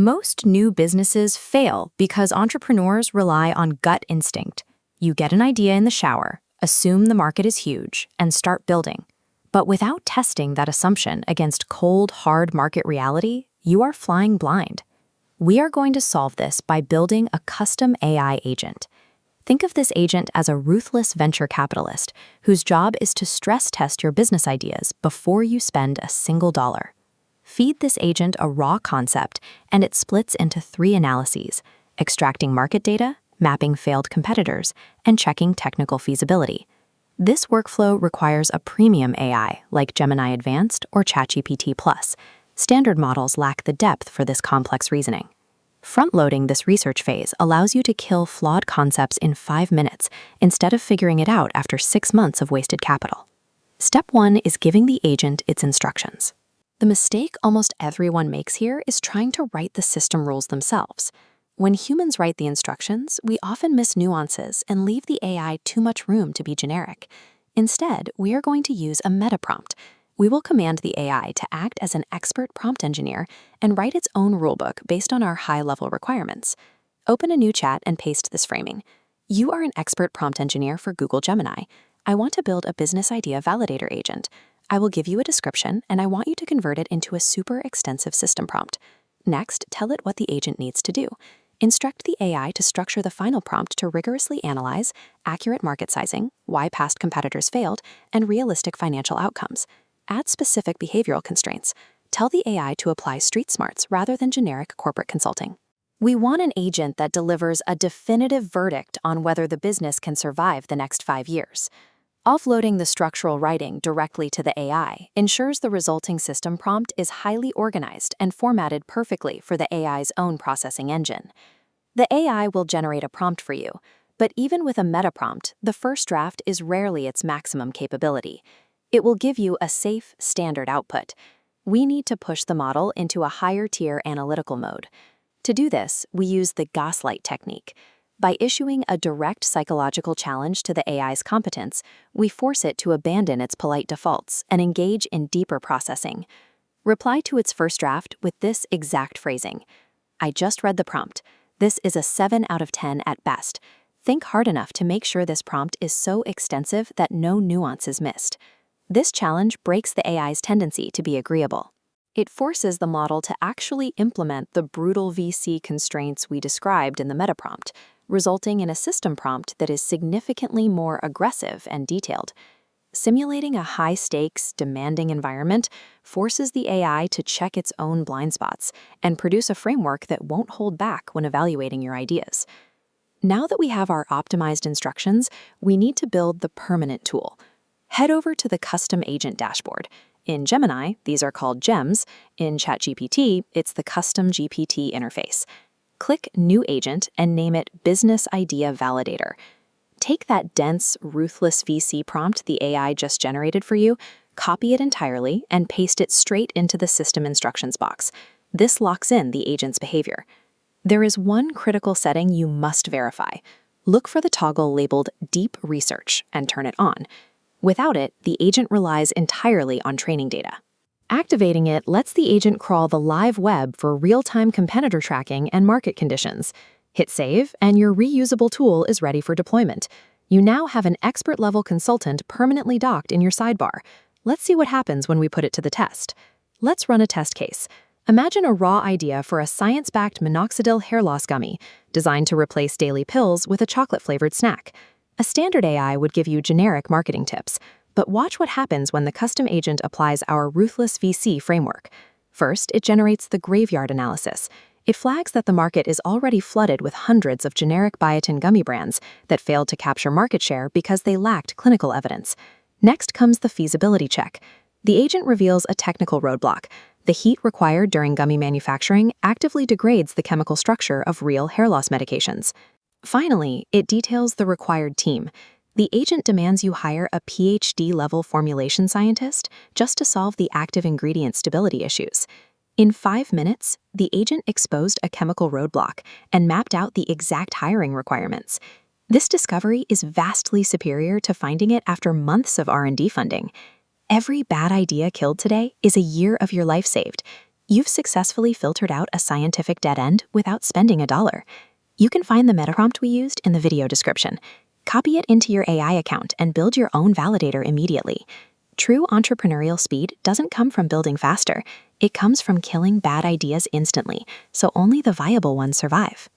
Most new businesses fail because entrepreneurs rely on gut instinct. You get an idea in the shower, assume the market is huge, and start building. But without testing that assumption against cold, hard market reality, you are flying blind. We are going to solve this by building a custom AI agent. Think of this agent as a ruthless venture capitalist whose job is to stress test your business ideas before you spend a single dollar. Feed this agent a raw concept, and it splits into 3 analyses: extracting market data, mapping failed competitors, and checking technical feasibility. This workflow requires a premium AI like Gemini Advanced or ChatGPT Plus. Standard models lack the depth for this complex reasoning. Front-loading this research phase allows you to kill flawed concepts in 5 minutes instead of figuring it out after 6 months of wasted capital. Step 1 is giving the agent its instructions. The mistake almost everyone makes here is trying to write the system rules themselves. When humans write the instructions, we often miss nuances and leave the AI too much room to be generic. Instead, we are going to use a meta prompt. We will command the AI to act as an expert prompt engineer and write its own rulebook based on our high-level requirements. Open a new chat and paste this framing. You are an expert prompt engineer for Google Gemini. I want to build a business idea validator agent. I will give you a description, and I want you to convert it into a super extensive system prompt. Next, tell it what the agent needs to do. Instruct the AI to structure the final prompt to rigorously analyze accurate market sizing, why past competitors failed, and realistic financial outcomes. Add specific behavioral constraints. Tell the AI to apply street smarts rather than generic corporate consulting. We want an agent that delivers a definitive verdict on whether the business can survive the next 5 years. Offloading the structural writing directly to the AI ensures the resulting system prompt is highly organized and formatted perfectly for the AI's own processing engine. The AI will generate a prompt for you, but even with a meta prompt, the first draft is rarely its maximum capability. It will give you a safe, standard output. We need to push the model into a higher-tier analytical mode. To do this, we use the gaslight technique. By issuing a direct psychological challenge to the AI's competence, we force it to abandon its polite defaults and engage in deeper processing. Reply to its first draft with this exact phrasing: "I just read the prompt. This is a 7 out of 10 at best. Think hard enough to make sure this prompt is so extensive that no nuance is missed." This challenge breaks the AI's tendency to be agreeable. It forces the model to actually implement the brutal VC constraints we described in the meta prompt, resulting in a system prompt that is significantly more aggressive and detailed. Simulating a high-stakes, demanding environment forces the AI to check its own blind spots and produce a framework that won't hold back when evaluating your ideas. Now that we have our optimized instructions, we need to build the permanent tool. Head over to the Custom Agent dashboard. In Gemini, these are called gems. In ChatGPT, it's the Custom GPT interface. Click New Agent and name it Business Idea Validator. Take that dense, ruthless VC prompt the AI just generated for you, copy it entirely, and paste it straight into the system instructions box. This locks in the agent's behavior. There is one critical setting you must verify. Look for the toggle labeled Deep Research and turn it on. Without it, the agent relies entirely on training data. Activating it lets the agent crawl the live web for real-time competitor tracking and market conditions. Hit save, and your reusable tool is ready for deployment. You now have an expert-level consultant permanently docked in your sidebar. Let's see what happens when we put it to the test. Let's run a test case. Imagine a raw idea for a science-backed minoxidil hair loss gummy designed to replace daily pills with a chocolate-flavored snack. A standard AI would give you generic marketing tips, but watch what happens when the custom agent applies our ruthless VC framework. First, it generates the graveyard analysis. It flags that the market is already flooded with hundreds of generic biotin gummy brands that failed to capture market share because they lacked clinical evidence. Next comes the feasibility check. The agent reveals a technical roadblock. The heat required during gummy manufacturing actively degrades the chemical structure of real hair loss medications. Finally, it details the required team. The agent demands you hire a PhD-level formulation scientist just to solve the active ingredient stability issues. In 5 minutes, the agent exposed a chemical roadblock and mapped out the exact hiring requirements. This discovery is vastly superior to finding it after months of R&D funding. Every bad idea killed today is a year of your life saved. You've successfully filtered out a scientific dead end without spending $1. You can find the meta prompt we used in the video description. Copy it into your AI account and build your own validator immediately. True entrepreneurial speed doesn't come from building faster. It comes from killing bad ideas instantly, so only the viable ones survive.